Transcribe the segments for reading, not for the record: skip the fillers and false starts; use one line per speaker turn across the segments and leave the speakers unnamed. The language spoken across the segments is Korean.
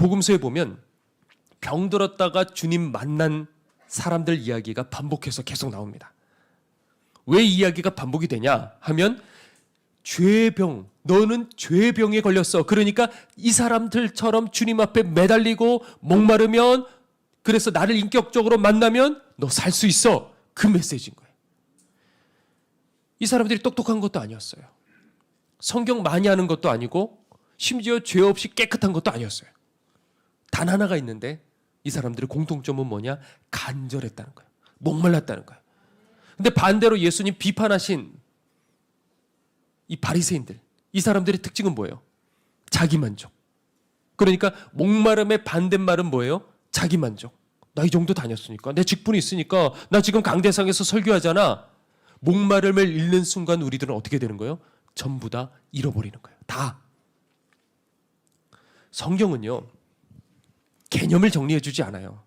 복음서에 보면 병들었다가 주님 만난 사람들 이야기가 반복해서 계속 나옵니다. 왜 이야기가 반복이 되냐 하면 죄의 병, 너는 죄의 병에 걸렸어. 그러니까 이 사람들처럼 주님 앞에 매달리고 목마르면, 그래서 나를 인격적으로 만나면 너 살 수 있어. 그 메시지인 거예요. 이 사람들이 똑똑한 것도 아니었어요. 성경 많이 하는 것도 아니고 심지어 죄 없이 깨끗한 것도 아니었어요. 단 하나가 있는데 이 사람들의 공통점은 뭐냐? 간절했다는 거예요. 목말랐다는 거예요. 근데 반대로 예수님 비판하신 이 바리새인들, 이 사람들의 특징은 뭐예요? 자기만족. 그러니까 목마름의 반대말은 뭐예요? 자기만족. 나 이 정도 다녔으니까, 내 직분이 있으니까, 나 지금 강대상에서 설교하잖아. 목마름을 잃는 순간 우리들은 어떻게 되는 거예요? 전부 다 잃어버리는 거예요. 다. 성경은요, 개념을 정리해 주지 않아요.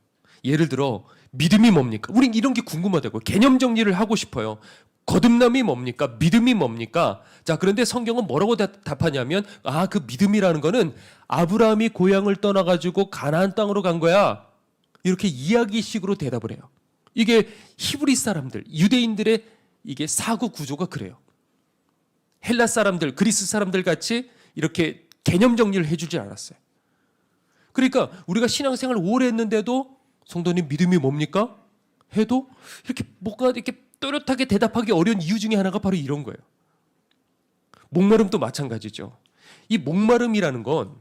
예를 들어 믿음이 뭡니까? 우린 이런 게 궁금하다고. 개념 정리를 하고 싶어요. 거듭남이 뭡니까? 믿음이 뭡니까? 자, 그런데 성경은 뭐라고 답하냐면, 그 믿음이라는 거는 아브라함이 고향을 떠나가지고 가나안 땅으로 간 거야. 이렇게 이야기식으로 대답을 해요. 이게 히브리 사람들, 유대인들의 이게 사고 구조가 그래요. 헬라 사람들, 그리스 사람들 같이 이렇게 개념 정리를 해주지 않았어요. 그러니까 우리가 신앙생활 오래 했는데도 성도님 믿음이 뭡니까? 해도 이렇게 뭔가 이렇게 또렷하게 대답하기 어려운 이유 중에 하나가 바로 이런 거예요. 목마름도 마찬가지죠. 이 목마름이라는 건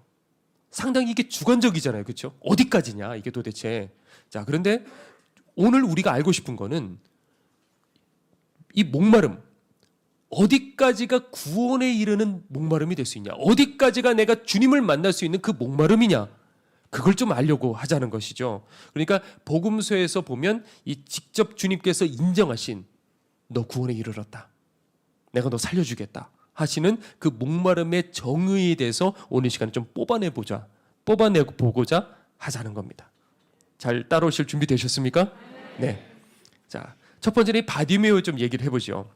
상당히 이게 주관적이잖아요. 그렇죠? 어디까지냐 이게 도대체. 자, 그런데 오늘 우리가 알고 싶은 거는 이 목마름, 어디까지가 구원에 이르는 목마름이 될 수 있냐, 어디까지가 내가 주님을 만날 수 있는 그 목마름이냐, 그걸 좀 알려고 하자는 것이죠. 그러니까 복음서에서 보면 이 직접 주님께서 인정하신 너 구원에 이르렀다, 내가 너 살려주겠다 하시는 그 목마름의 정의에 대해서 오늘 시간에 좀 뽑아내고 보고자 하자는 겁니다. 잘 따라오실 준비 되셨습니까? 네. 자, 첫 번째는 바디메오 좀 얘기를 해보죠.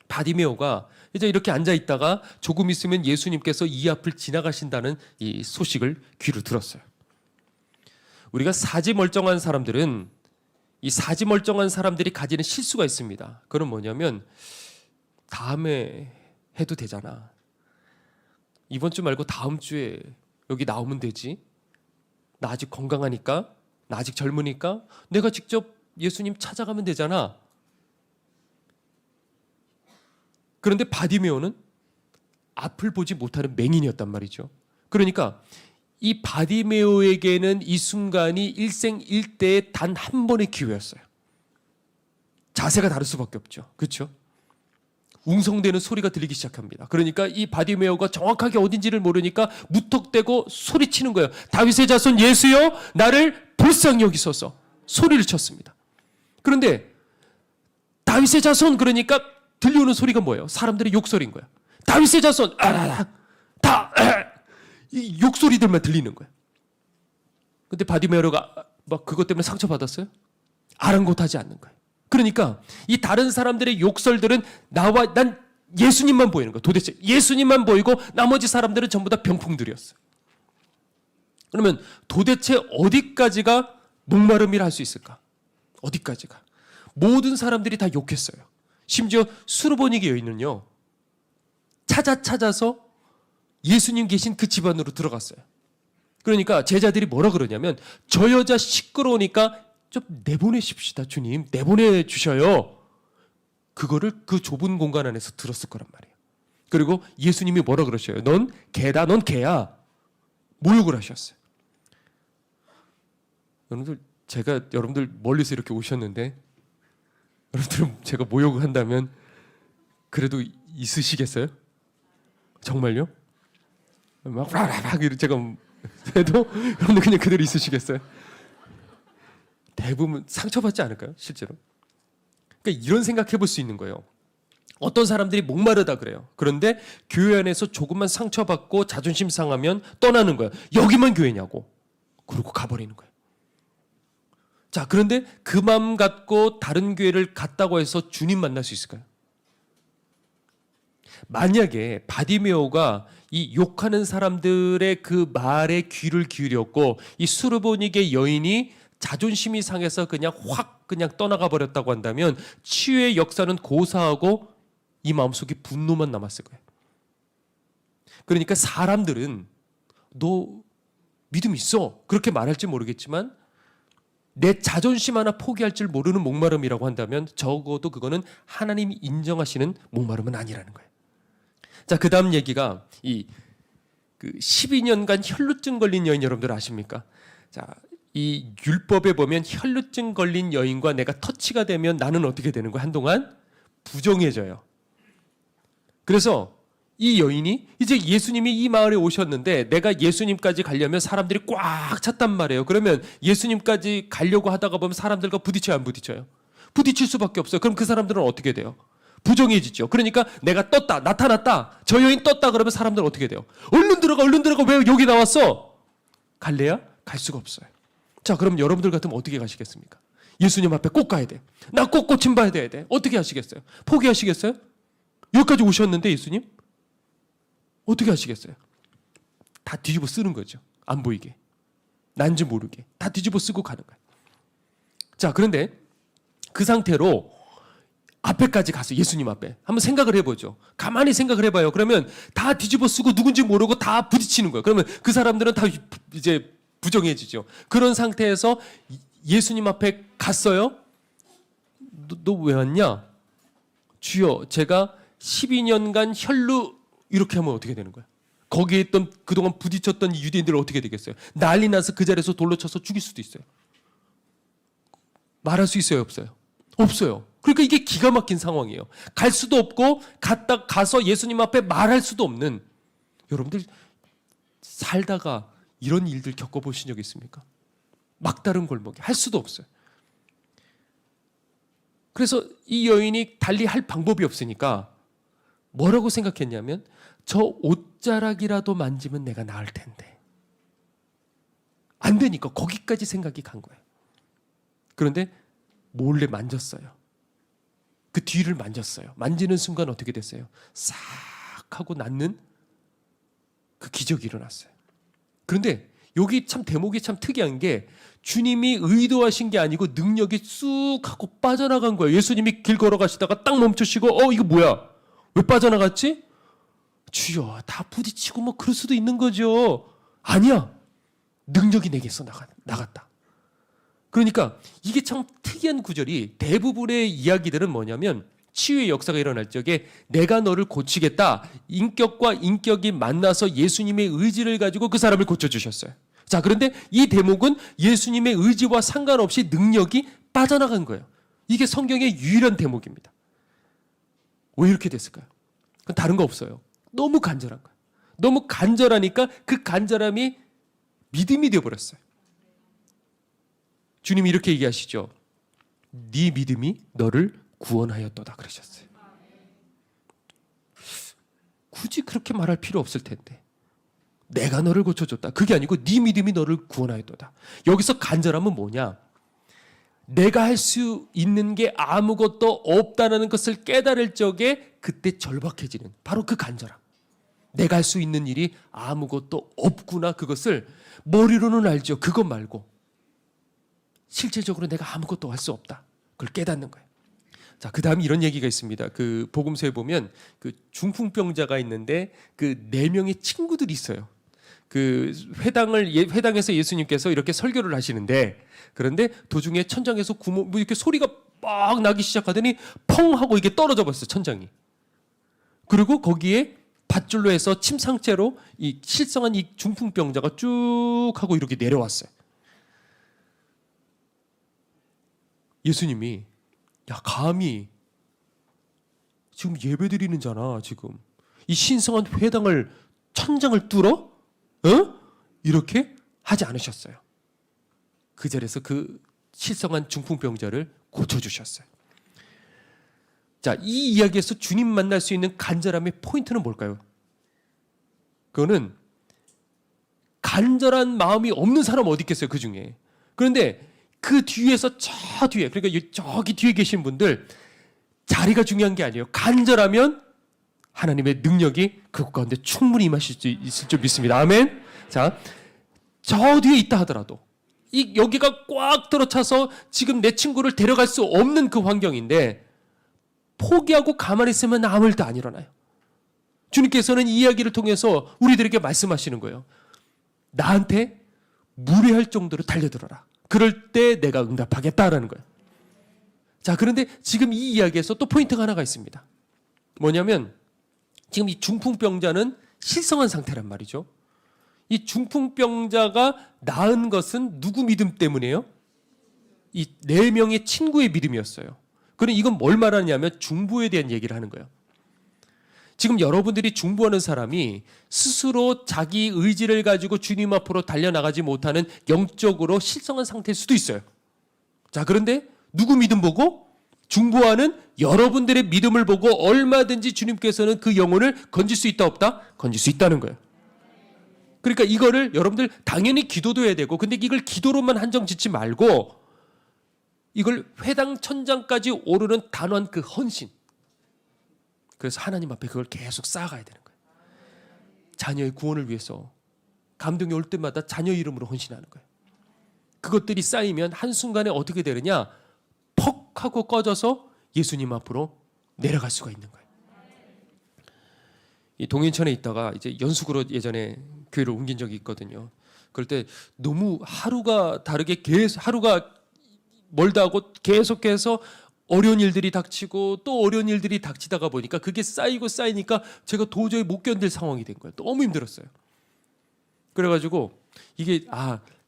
바디메오가 이제 이렇게 앉아 있다가 조금 있으면 예수님께서 이 앞을 지나가신다는 이 소식을 귀로 들었어요. 우리가 사지멀쩡한 사람들은 이 사지멀쩡한 사람들이 가지는 실수가 있습니다. 그건 뭐냐면 다음에 해도 되잖아. 이번 주 말고 다음 주에 여기 나오면 되지. 나 아직 건강하니까, 나 아직 젊으니까 내가 직접 예수님 찾아가면 되잖아. 그런데 바디메오는 앞을 보지 못하는 맹인이었단 말이죠. 그러니까 이 바디메오에게는 이 순간이 일생일대의 단 한 번의 기회였어요. 자세가 다를 수밖에 없죠. 그렇죠? 웅성대는 소리가 들리기 시작합니다. 그러니까 이 바디메오가 정확하게 어딘지를 모르니까 무턱대고 소리치는 거예요. 다윗의 자손 예수여, 나를 불쌍히 여기소서. 소리를 쳤습니다. 그런데 다윗의 자손 그러니까 들려오는 소리가 뭐예요? 사람들의 욕소리인 거야. 다윗의 자손, 이 욕소리들만 들리는 거야. 근데 바디메오가 막 그것 때문에 상처받았어요? 아랑곳하지 않는 거예요. 그러니까 이 다른 사람들의 욕설들은 난 예수님만 보이는 거예요. 도대체 예수님만 보이고 나머지 사람들은 전부 다 병풍들이었어요. 그러면 도대체 어디까지가 목마름이라 할 수 있을까? 어디까지가? 모든 사람들이 다 욕했어요. 심지어 수르보니게 여인은요, 찾아서 예수님 계신 그 집안으로 들어갔어요. 그러니까 제자들이 뭐라 그러냐면, 저 여자 시끄러우니까 좀 내보내십시다, 주님. 내보내주셔요. 그거를 그 좁은 공간 안에서 들었을 거란 말이에요. 그리고 예수님이 뭐라 그러셔요? 넌 개다, 넌 개야. 모욕을 하셨어요. 여러분들 멀리서 이렇게 오셨는데, 여러분들 제가 모욕을 한다면 그래도 있으시겠어요? 정말요? 막 제가 해도 여러분들 그냥 그대로 있으시겠어요? 대부분 상처받지 않을까요? 실제로. 그러니까 이런 생각해 볼 수 있는 거예요. 어떤 사람들이 목마르다 그래요. 그런데 교회 안에서 조금만 상처받고 자존심 상하면 떠나는 거예요. 여기만 교회냐고. 그러고 가버리는 거예요. 자, 그런데 그 마음 갖고 다른 교회를 갔다고 해서 주님 만날 수 있을까요? 만약에 바디메오가 이 욕하는 사람들의 그 말에 귀를 기울였고 이 수르보닉의 여인이 자존심이 상해서 그냥 확 그냥 떠나가 버렸다고 한다면 치유의 역사는 고사하고 이 마음속에 분노만 남았을 거예요. 그러니까 사람들은 너 믿음 있어 그렇게 말할지 모르겠지만 내 자존심 하나 포기할 줄 모르는 목마름이라고 한다면 적어도 그거는 하나님이 인정하시는 목마름은 아니라는 거예요. 자, 그 다음 얘기가 그 12년간 혈루증 걸린 여인 여러분들 아십니까? 자, 이 율법에 보면 혈루증 걸린 여인과 내가 터치가 되면 나는 어떻게 되는 거야? 한동안 부정해져요. 그래서 이 여인이 이제 예수님이 이 마을에 오셨는데 내가 예수님까지 가려면 사람들이 꽉 찼단 말이에요. 그러면 예수님까지 가려고 하다가 보면 사람들과 부딪혀요, 안 부딪혀요? 부딪힐 수밖에 없어요. 그럼 그 사람들은 어떻게 돼요? 부정해지죠. 그러니까 내가 떴다, 나타났다, 저 여인 떴다 그러면 사람들은 어떻게 돼요? 얼른 들어가, 왜 여기 나왔어? 갈래야? 갈 수가 없어요. 자, 그럼 여러분들 같으면 어떻게 가시겠습니까? 예수님 앞에 꼭 가야 돼. 나 꼭 고침 봐야 돼. 어떻게 하시겠어요? 포기하시겠어요? 여기까지 오셨는데 예수님? 어떻게 하시겠어요? 다 뒤집어 쓰는 거죠. 안 보이게. 난지 모르게. 다 뒤집어 쓰고 가는 거예요. 자, 그런데 그 상태로 앞에까지 가서 예수님 앞에 한번 생각을 해보죠. 가만히 생각을 해봐요. 그러면 다 뒤집어 쓰고 누군지 모르고 다 부딪히는 거예요. 그러면 그 사람들은 다 이제 부정해지죠. 그런 상태에서 예수님 앞에 갔어요. 너 왜 왔냐? 주여, 제가 12년간 혈루 이렇게 하면 어떻게 되는 거야? 거기에 있던 그동안 부딪혔던 유대인들은 어떻게 되겠어요? 난리 나서 그 자리에서 돌로 쳐서 죽일 수도 있어요. 말할 수 있어요, 없어요? 없어요. 그러니까 이게 기가 막힌 상황이에요. 갈 수도 없고 가서 예수님 앞에 말할 수도 없는. 여러분들 살다가 이런 일들 겪어보신 적 있습니까? 막다른 골목에 할 수도 없어요. 그래서 이 여인이 달리 할 방법이 없으니까 뭐라고 생각했냐면 저 옷자락이라도 만지면 내가 나을 텐데. 안 되니까 거기까지 생각이 간 거예요. 그런데 몰래 만졌어요. 그 뒤를 만졌어요. 만지는 순간 어떻게 됐어요? 싹 하고 낫는 그 기적이 일어났어요. 그런데 여기 참 대목이 참 특이한 게 주님이 의도하신 게 아니고 능력이 쑥 하고 빠져나간 거예요. 예수님이 길 걸어가시다가 딱 멈추시고 이거 뭐야? 왜 빠져나갔지? 주여, 다 부딪히고 뭐 그럴 수도 있는 거죠. 아니야. 능력이 내게서 나갔다. 그러니까 이게 참 특이한 구절이 대부분의 이야기들은 뭐냐면 치유의 역사가 일어날 적에 내가 너를 고치겠다. 인격과 인격이 만나서 예수님의 의지를 가지고 그 사람을 고쳐주셨어요. 자, 그런데 이 대목은 예수님의 의지와 상관없이 능력이 빠져나간 거예요. 이게 성경의 유일한 대목입니다. 왜 이렇게 됐을까요? 그건 다른 거 없어요. 너무 간절한 거예요. 너무 간절하니까 그 간절함이 믿음이 되어버렸어요. 주님이 이렇게 얘기하시죠. 네 믿음이 너를 구원하였도다 그러셨어요. 굳이 그렇게 말할 필요 없을 텐데. 내가 너를 고쳐줬다. 그게 아니고 네 믿음이 너를 구원하였도다. 여기서 간절함은 뭐냐? 내가 할 수 있는 게 아무것도 없다는 것을 깨달을 적에 그때 절박해지는 바로 그 간절함. 내가 할 수 있는 일이 아무것도 없구나. 그것을 머리로는 알죠. 그것 말고 실제적으로 내가 아무것도 할 수 없다. 그걸 깨닫는 거예요. 자, 그 다음 이런 얘기가 있습니다. 그 복음서에 보면 그 중풍병자가 있는데 그 4명의 친구들이 있어요. 그 회당에서 예수님께서 이렇게 설교를 하시는데 그런데 도중에 천장에서 구멍 뭐 이렇게 소리가 막 나기 시작하더니 펑 하고 이게 떨어져 버렸어요, 천장이. 그리고 거기에 밧줄로 해서 침 상태로 이 실성한 이 중풍병자가 쭉 하고 이렇게 내려왔어요. 예수님이 야, 감히 지금 예배드리는 자나 지금 이 신성한 회당을 천장을 뚫어? 이렇게 하지 않으셨어요. 그 자리에서 그 실성한 중풍병자를 고쳐주셨어요. 자, 이 이야기에서 주님 만날 수 있는 간절함의 포인트는 뭘까요? 그거는 간절한 마음이 없는 사람 어디 있겠어요, 그 중에. 그런데 그 뒤에서 저 뒤에, 그러니까 저기 뒤에 계신 분들 자리가 중요한 게 아니에요. 간절하면 하나님의 능력이 그곳 가운데 충분히 임하실 수 있을 줄 믿습니다. 아멘. 자, 저 뒤에 있다 하더라도 여기가 꽉 들어차서 지금 내 친구를 데려갈 수 없는 그 환경인데 포기하고 가만히 있으면 아무 일도 안 일어나요. 주님께서는 이 이야기를 통해서 우리들에게 말씀하시는 거예요. 나한테 무례할 정도로 달려들어라. 그럴 때 내가 응답하겠다라는 거예요. 자, 그런데 지금 이 이야기에서 또 포인트가 하나가 있습니다. 뭐냐면 지금 이 중풍병자는 실성한 상태란 말이죠. 이 중풍병자가 나은 것은 누구 믿음 때문이에요? 이 4명의 친구의 믿음이었어요. 그럼 이건 뭘 말하냐면 중보에 대한 얘기를 하는 거예요. 지금 여러분들이 중보하는 사람이 스스로 자기 의지를 가지고 주님 앞으로 달려나가지 못하는 영적으로 실성한 상태일 수도 있어요. 자, 그런데 누구 믿음 보고? 중보하는 여러분들의 믿음을 보고 얼마든지 주님께서는 그 영혼을 건질 수 있다 없다? 건질 수 있다는 거예요. 그러니까 이거를 여러분들 당연히 기도도 해야 되고, 근데 이걸 기도로만 한정 짓지 말고 이걸 회당 천장까지 오르는 단호한 그 헌신. 그래서 하나님 앞에 그걸 계속 쌓아가야 되는 거예요. 자녀의 구원을 위해서 감동이 올 때마다 자녀 이름으로 헌신하는 거예요. 그것들이 쌓이면 한순간에 어떻게 되느냐? 퍽 하고 꺼져서 예수님 앞으로 내려갈 수가 있는 거예요. 이 동인천에 있다가 이제 연수구로 예전에 교회를 옮긴 적이 있거든요. 그럴 때 너무 하루가 다르게 계속 하루가 멀다 하고 계속해서 어려운 일들이 닥치고 또 어려운 일들이 닥치다가 보니까 그게 쌓이고 쌓이니까 제가 도저히 못 견딜 상황이 된 거예요. 너무 힘들었어요. 그래가지고 이게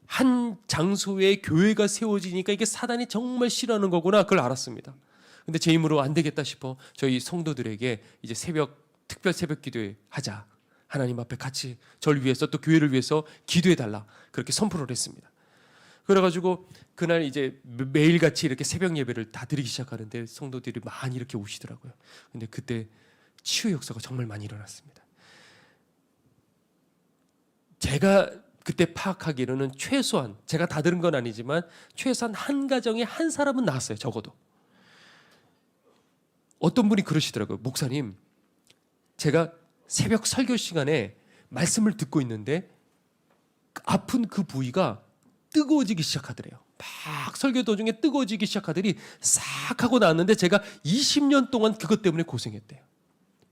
한 장소에 교회가 세워지니까 이게 사단이 정말 싫어하는 거구나, 그걸 알았습니다. 근데 제 힘으로 안 되겠다 싶어 저희 성도들에게 이제 특별 새벽 기도회 하자. 하나님 앞에 같이 저를 위해서 또 교회를 위해서 기도해 달라. 그렇게 선포를 했습니다. 그래가지고 그날 이제 매일같이 이렇게 새벽 예배를 다 드리기 시작하는데 성도들이 많이 이렇게 오시더라고요. 근데 그때 치유 역사가 정말 많이 일어났습니다. 제가 그때 파악하기로는 최소한, 제가 다 들은 건 아니지만 최소한 한 가정에 한 사람은 나왔어요. 적어도. 어떤 분이 그러시더라고요. 목사님, 제가 새벽 설교 시간에 말씀을 듣고 있는데 아픈 그 부위가 뜨거워지기 시작하더래요. 막 설교 도중에 뜨거워지기 시작하더니 싹 하고 나왔는데 제가 20년 동안 그것 때문에 고생했대요.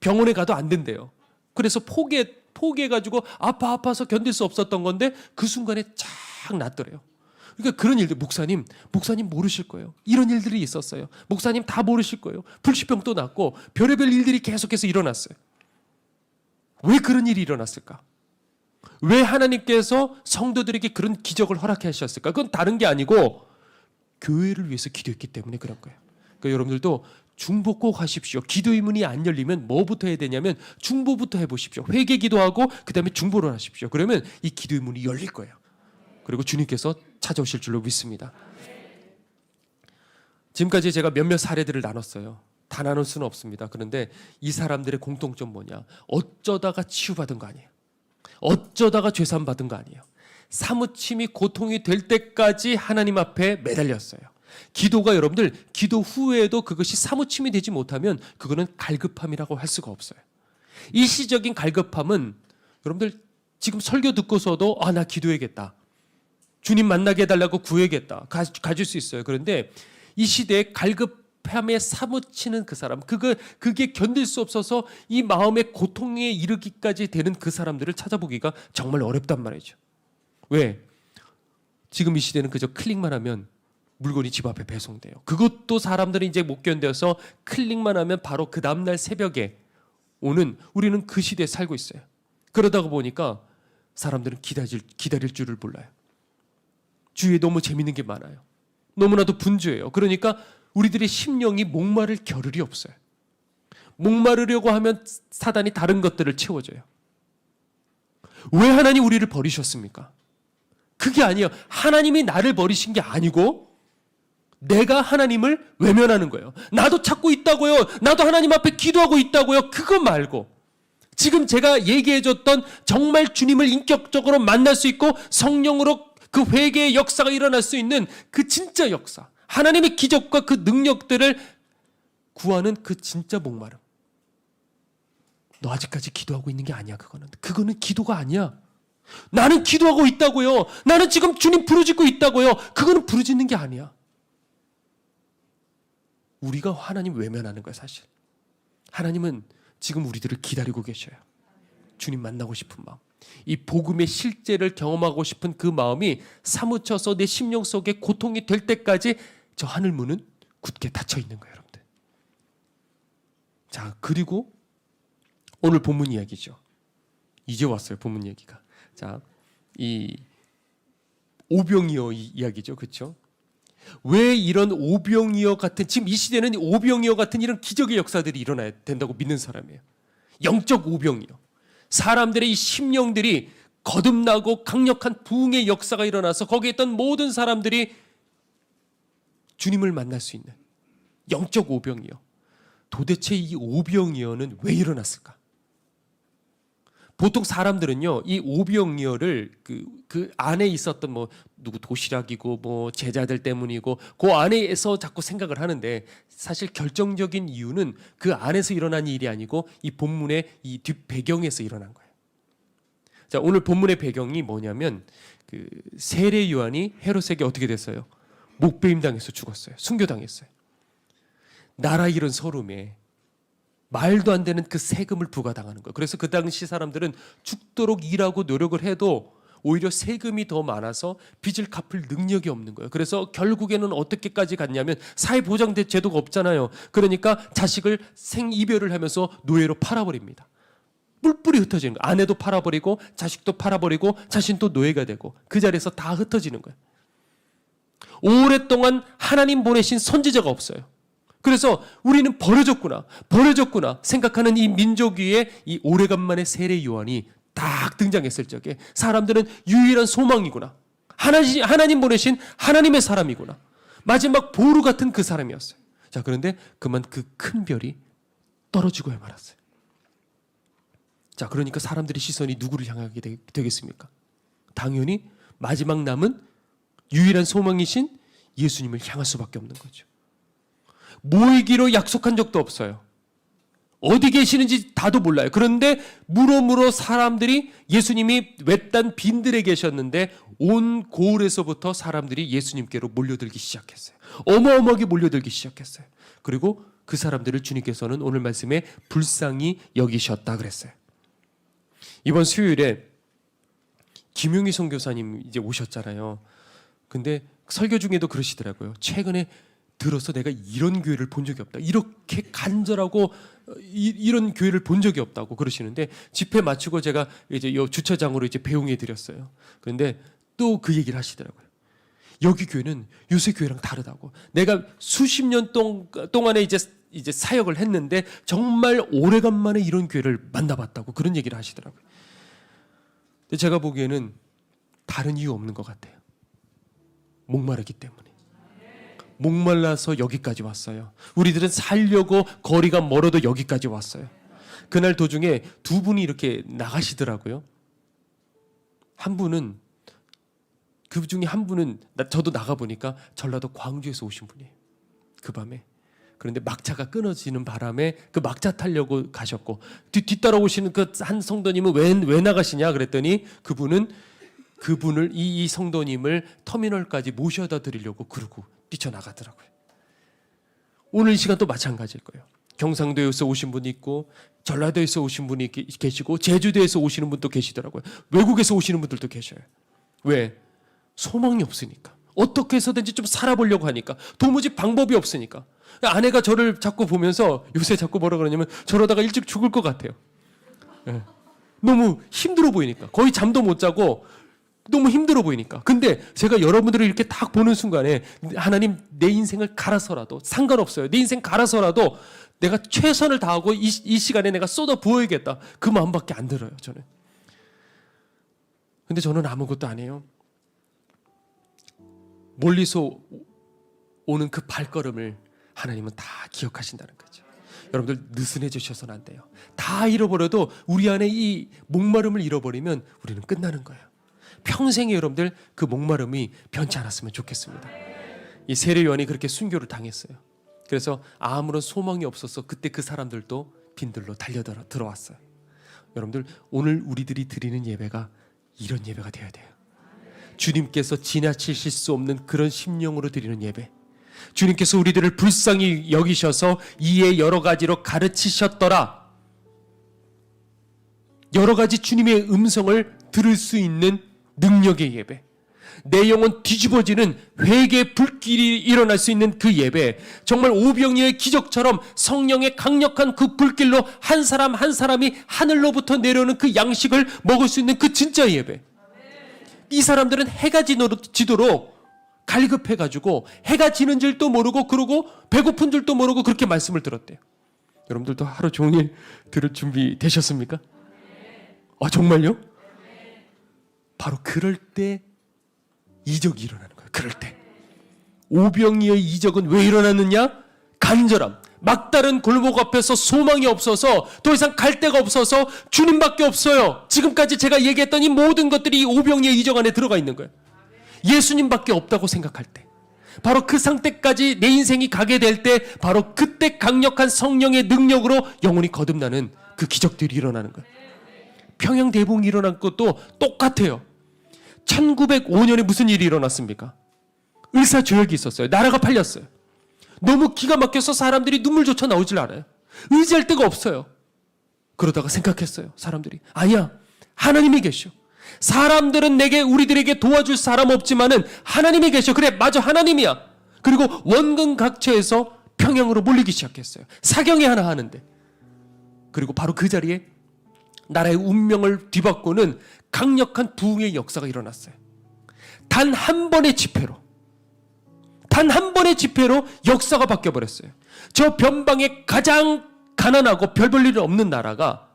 병원에 가도 안 된대요. 그래서 포기해가지고 아파서 견딜 수 없었던 건데 그 순간에 쫙 낫더래요. 그러니까 그런 일들, 목사님 모르실 거예요. 이런 일들이 있었어요. 목사님 다 모르실 거예요. 불치병도 났고 별의별 일들이 계속해서 일어났어요. 왜 그런 일이 일어났을까? 왜 하나님께서 성도들에게 그런 기적을 허락해 하셨을까? 그건 다른 게 아니고 교회를 위해서 기도했기 때문에 그런 거예요. 그러니까 여러분들도 중보 꼭 하십시오. 기도의 문이 안 열리면 뭐부터 해야 되냐면 중보부터 해보십시오. 회개 기도하고 그 다음에 중보를 하십시오. 그러면 이 기도의 문이 열릴 거예요. 그리고 주님께서 찾아오실 줄로 믿습니다. 지금까지 제가 몇몇 사례들을 나눴어요. 다 나눌 수는 없습니다. 그런데 이 사람들의 공통점 뭐냐? 어쩌다가 치유받은 거 아니에요. 어쩌다가 죄산받은 거 아니에요. 사무침이 고통이 될 때까지 하나님 앞에 매달렸어요. 기도가 여러분들 기도 후에도 그것이 사무침이 되지 못하면 그거는 갈급함이라고 할 수가 없어요. 일시적인 갈급함은 여러분들 지금 설교 듣고서도 나 기도해야겠다. 주님 만나게 해달라고 구해야겠다. 가질 수 있어요. 그런데 이 시대에 갈급함에 사무치는 그 사람, 그게 견딜 수 없어서 이 마음의 고통에 이르기까지 되는 그 사람들을 찾아보기가 정말 어렵단 말이죠. 왜? 지금 이 시대는 그저 클릭만 하면 물건이 집 앞에 배송돼요. 그것도 사람들이 이제 못 견뎌서 클릭만 하면 바로 그 다음날 새벽에 오는, 우리는 그 시대에 살고 있어요. 그러다가 보니까 사람들은 기다릴 줄을 몰라요. 주위에 너무 재밌는 게 많아요. 너무나도 분주해요. 그러니까 우리들의 심령이 목마를 겨를이 없어요. 목마르려고 하면 사단이 다른 것들을 채워줘요. 왜 하나님 우리를 버리셨습니까? 그게 아니에요. 하나님이 나를 버리신 게 아니고 내가 하나님을 외면하는 거예요. 나도 찾고 있다고요. 나도 하나님 앞에 기도하고 있다고요. 그거 말고 지금 제가 얘기해줬던 정말 주님을 인격적으로 만날 수 있고 성령으로 그 회개의 역사가 일어날 수 있는 그 진짜 역사, 하나님의 기적과 그 능력들을 구하는 그 진짜 목마름. 너 아직까지 기도하고 있는 게 아니야. 그거는 기도가 아니야. 나는 기도하고 있다고요. 나는 지금 주님 부르짖고 있다고요. 그거는 부르짖는 게 아니야. 우리가 하나님 외면하는 거야, 사실. 하나님은 지금 우리들을 기다리고 계셔요. 주님 만나고 싶은 마음, 이 복음의 실제를 경험하고 싶은 그 마음이 사무쳐서 내 심령 속에 고통이 될 때까지 저 하늘 문은 굳게 닫혀 있는 거예요, 여러분들. 자, 그리고 오늘 본문 이야기죠. 이제 왔어요, 본문 얘기가. 자, 이 오병이어 이야기죠, 그렇죠? 왜 이런 오병이어 같은, 지금 이 시대는 오병이어 같은 이런 기적의 역사들이 일어나야 된다고 믿는 사람이에요. 영적 오병이어. 사람들의 이 심령들이 거듭나고 강력한 부흥의 역사가 일어나서 거기에 있던 모든 사람들이 주님을 만날 수 있는 영적 오병이어. 도대체 이 오병이어는 왜 일어났을까? 보통 사람들은요, 이 오병이어를 그 안에 있었던 뭐 누구 도시락이고 뭐 제자들 때문이고 그 안에서 자꾸 생각을 하는데, 사실 결정적인 이유는 그 안에서 일어난 일이 아니고 이 본문의 이 뒷 배경에서 일어난 거예요. 자, 오늘 본문의 배경이 뭐냐면 그 세례 요한이 헤롯에게 어떻게 됐어요? 목배임 당해서 죽었어요. 순교당했어요. 나라 잃은 서름에 말도 안 되는 그 세금을 부과당하는 거예요. 그래서 그 당시 사람들은 죽도록 일하고 노력을 해도 오히려 세금이 더 많아서 빚을 갚을 능력이 없는 거예요. 그래서 결국에는 어떻게까지 갔냐면 사회보장 제도가 없잖아요. 그러니까 자식을 생이별을 하면서 노예로 팔아버립니다. 뿔뿔이 흩어지는 거예요. 아내도 팔아버리고 자식도 팔아버리고 자신도 노예가 되고 그 자리에서 다 흩어지는 거예요. 오랫동안 하나님 보내신 선지자가 없어요. 그래서 우리는 버려졌구나 생각하는 이 민족 위에 이 오래간만에 세례 요한이 딱 등장했을 적에 사람들은 유일한 소망이구나, 하나님 보내신 하나님의 사람이구나, 마지막 보루 같은 그 사람이었어요. 자, 그런데 그만 그 큰 별이 떨어지고야 말았어요. 자, 그러니까 사람들의 시선이 누구를 향하게 되겠습니까? 당연히 마지막 남은 유일한 소망이신 예수님을 향할 수밖에 없는 거죠. 모이기로 약속한 적도 없어요. 어디 계시는지 다도 몰라요. 그런데 물어 사람들이, 예수님이 외딴 빈들에 계셨는데 온 고을에서부터 사람들이 예수님께로 몰려들기 시작했어요. 어마어마하게 몰려들기 시작했어요. 그리고 그 사람들을 주님께서는 오늘 말씀에 불쌍히 여기셨다 그랬어요. 이번 수요일에 김용희 선교사님 이제 오셨잖아요. 근데 설교 중에도 그러시더라고요. 최근에 들어서 내가 이런 교회를 본 적이 없다. 이렇게 간절하고 이런 교회를 본 적이 없다고 그러시는데, 집회 마치고 제가 이제 요 주차장으로 이제 배웅해 드렸어요. 그런데 또 그 얘기를 하시더라고요. 여기 교회는 요새 교회랑 다르다고. 내가 수십 년 동안에 이제 사역을 했는데 정말 오래간만에 이런 교회를 만나봤다고 그런 얘기를 하시더라고요. 근데 제가 보기에는 다른 이유 없는 것 같아요. 목마르기 때문에. 목말라서 여기까지 왔어요. 우리들은 살려고 거리가 멀어도 여기까지 왔어요. 그날 도중에 두 분이 이렇게 나가시더라고요. 그 중에 한 분은 저도 나가보니까 전라도 광주에서 오신 분이에요. 그 밤에. 그런데 막차가 끊어지는 바람에 그 막차 타려고 가셨고, 뒤따라오시는 그 한 성도님은 왜 나가시냐 그랬더니 그분을 이 성도님을 터미널까지 모셔다 드리려고 그러고 뛰쳐나가더라고요. 오늘 이 시간 또 마찬가지일 거예요. 경상도에서 오신 분이 있고 전라도에서 오신 분이 계시고 제주도에서 오시는 분도 계시더라고요. 외국에서 오시는 분들도 계셔요. 왜? 소망이 없으니까. 어떻게 해서든지 좀 살아보려고 하니까. 도무지 방법이 없으니까. 아내가 저를 자꾸 보면서 요새 자꾸 뭐라 그러냐면 저러다가 일찍 죽을 것 같아요. 네. 너무 힘들어 보이니까. 거의 잠도 못 자고 너무 힘들어 보이니까. 근데 제가 여러분들을 이렇게 딱 보는 순간에 하나님, 내 인생을 갈아서라도 상관없어요. 내 인생 갈아서라도 내가 최선을 다하고 이 시간에 내가 쏟아 부어야겠다. 그 마음밖에 안 들어요, 저는. 근데 저는 아무것도 안 해요. 멀리서 오는 그 발걸음을 하나님은 다 기억하신다는 거죠. 여러분들 느슨해지셔서는 안 돼요. 다 잃어버려도 우리 안에 이 목마름을 잃어버리면 우리는 끝나는 거예요. 평생에 여러분들 그 목마름이 변치 않았으면 좋겠습니다. 이 세례 요한이 그렇게 순교를 당했어요. 그래서 아무런 소망이 없어서 그때 그 사람들도 빈들로 들어왔어요. 여러분들, 오늘 우리들이 드리는 예배가 이런 예배가 되어야 돼요. 주님께서 지나치실 수 없는 그런 심령으로 드리는 예배. 주님께서 우리들을 불쌍히 여기셔서 이에 여러 가지로 가르치셨더라. 여러 가지 주님의 음성을 들을 수 있는 능력의 예배. 내 영혼 뒤집어지는 회개의 불길이 일어날 수 있는 그 예배. 정말 오병이어의 기적처럼 성령의 강력한 그 불길로 한 사람 한 사람이 하늘로부터 내려오는 그 양식을 먹을 수 있는 그 진짜 예배. 이 사람들은 해가 지도록 갈급해가지고 해가 지는 줄도 모르고 그러고 배고픈 줄도 모르고 그렇게 말씀을 들었대요. 여러분들도 하루 종일 들을 준비 되셨습니까? 정말요? 바로 그럴 때 이적이 일어나는 거예요. 그럴 때 오병이어의 이적은 왜 일어났느냐? 간절함. 막다른 골목 앞에서 소망이 없어서 더 이상 갈 데가 없어서 주님밖에 없어요. 지금까지 제가 얘기했던 이 모든 것들이 이 오병이어의 이적 안에 들어가 있는 거예요. 예수님밖에 없다고 생각할 때, 바로 그 상태까지 내 인생이 가게 될 때, 바로 그때 강력한 성령의 능력으로 영혼이 거듭나는 그 기적들이 일어나는 거예요. 평양대봉이 일어난 것도 똑같아요. 1905년에 무슨 일이 일어났습니까? 의사조약이 있었어요. 나라가 팔렸어요. 너무 기가 막혀서 사람들이 눈물조차 나오질 않아요. 의지할 데가 없어요. 그러다가 생각했어요. 사람들이, 아니야, 하나님이 계셔. 사람들은 우리들에게 도와줄 사람 없지만은 하나님이 계셔. 그래, 맞아, 하나님이야. 그리고 원근각처에서 평양으로 몰리기 시작했어요. 사경이 하나 하는데. 그리고 바로 그 자리에 나라의 운명을 뒤바꾸는 강력한 부흥의 역사가 일어났어요. 단 한 번의 집회로 역사가 바뀌어버렸어요. 저 변방에 가장 가난하고 별 볼 일 없는 나라가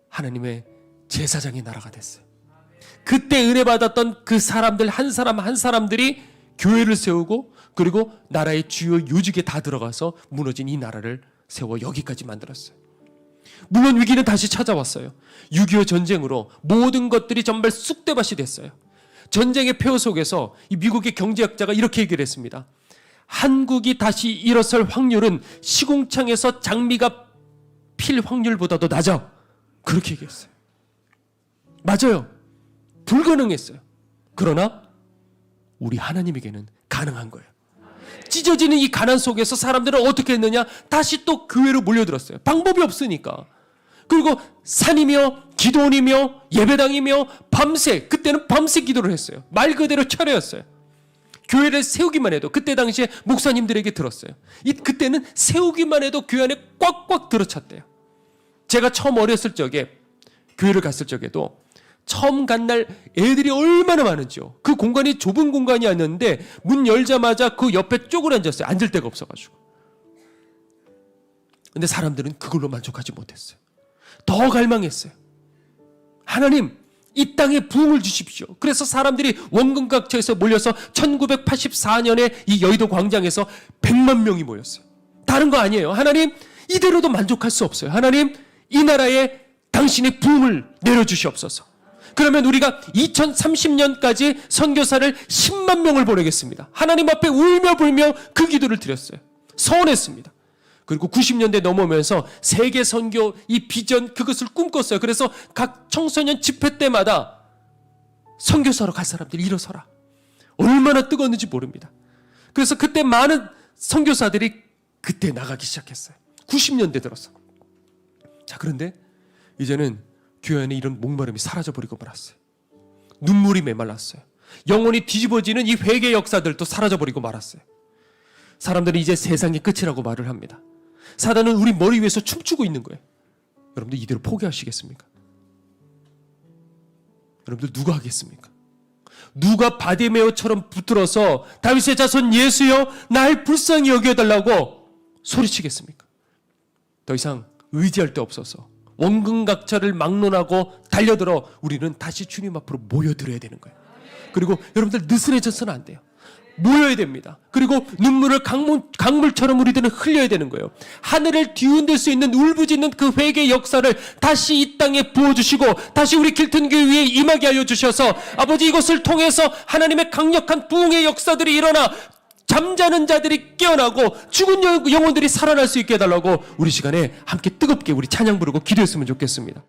하나님의 제사장의 나라가 됐어요. 그때 은혜 받았던 그 사람들 한 사람 한 사람들이 교회를 세우고, 그리고 나라의 주요 요직에 다 들어가서 무너진 이 나라를 세워 여기까지 만들었어요. 물론 위기는 다시 찾아왔어요. 6.25 전쟁으로 모든 것들이 정말 쑥대밭이 됐어요. 전쟁의 폐허 속에서 이 미국의 경제학자가 이렇게 얘기를 했습니다. 한국이 다시 일어설 확률은 시궁창에서 장미가 필 확률보다도 낮아. 그렇게 얘기했어요. 맞아요. 불가능했어요. 그러나 우리 하나님에게는 가능한 거예요. 찢어지는 이 가난 속에서 사람들은 어떻게 했느냐? 다시 또 교회로 몰려들었어요. 방법이 없으니까. 그리고 산이며 기도원이며 예배당이며 밤새, 그때는 밤새 기도를 했어요. 말 그대로 철회였어요. 교회를 세우기만 해도, 그때 당시에 목사님들에게 들었어요. 그때는 세우기만 해도 교회 안에 꽉꽉 들어찼대요. 제가 처음 어렸을 적에 교회를 갔을 적에도 처음 간 날 애들이 얼마나 많은지요. 그 공간이 좁은 공간이 아니었는데 문 열자마자 그 옆에 쪼그려 앉았어요. 앉을 데가 없어가지고. 근데 사람들은 그걸로 만족하지 못했어요. 더 갈망했어요. 하나님, 이 땅에 부흥을 주십시오. 그래서 사람들이 원근각처에서 몰려서 1984년에 이 여의도 광장에서 100만 명이 모였어요. 다른 거 아니에요. 하나님, 이대로도 만족할 수 없어요. 하나님, 이 나라에 당신의 부흥을 내려주시옵소서. 그러면 우리가 2030년까지 선교사를 10만 명을 보내겠습니다. 하나님 앞에 울며 불며 그 기도를 드렸어요. 서원했습니다. 그리고 90년대 넘어오면서 세계 선교 이 비전, 그것을 꿈꿨어요. 그래서 각 청소년 집회 때마다 선교사로 갈 사람들이 일어서라. 얼마나 뜨거웠는지 모릅니다. 그래서 그때 많은 선교사들이 그때 나가기 시작했어요. 90년대 들어서. 자, 그런데 이제는 교회 안에 이런 목마름이 사라져버리고 말았어요. 눈물이 메말랐어요. 영혼이 뒤집어지는 이 회개 역사들도 사라져버리고 말았어요. 사람들은 이제 세상의 끝이라고 말을 합니다. 사단은 우리 머리 위에서 춤추고 있는 거예요. 여러분들 이대로 포기하시겠습니까? 여러분들 누가 하겠습니까? 누가 바디메오처럼 붙들어서 다윗의 자손 예수여 날 불쌍히 여겨달라고 소리치겠습니까? 더 이상 의지할 데 없어서 원근각처를 막론하고 달려들어 우리는 다시 주님 앞으로 모여들어야 되는 거예요. 그리고 여러분들 느슨해져서는 안 돼요. 모여야 됩니다. 그리고 눈물을 강물처럼 우리들은 흘려야 되는 거예요. 하늘을 뒤흔들 수 있는 울부짖는 그 회개의 역사를 다시 이 땅에 부어주시고 다시 우리 길튼교회 위에 임하게 하여 주셔서 아버지, 이것을 통해서 하나님의 강력한 부흥의 역사들이 일어나 잠자는 자들이 깨어나고 죽은 영혼들이 살아날 수 있게 해달라고 우리 시간에 함께 뜨겁게 우리 찬양 부르고 기도했으면 좋겠습니다.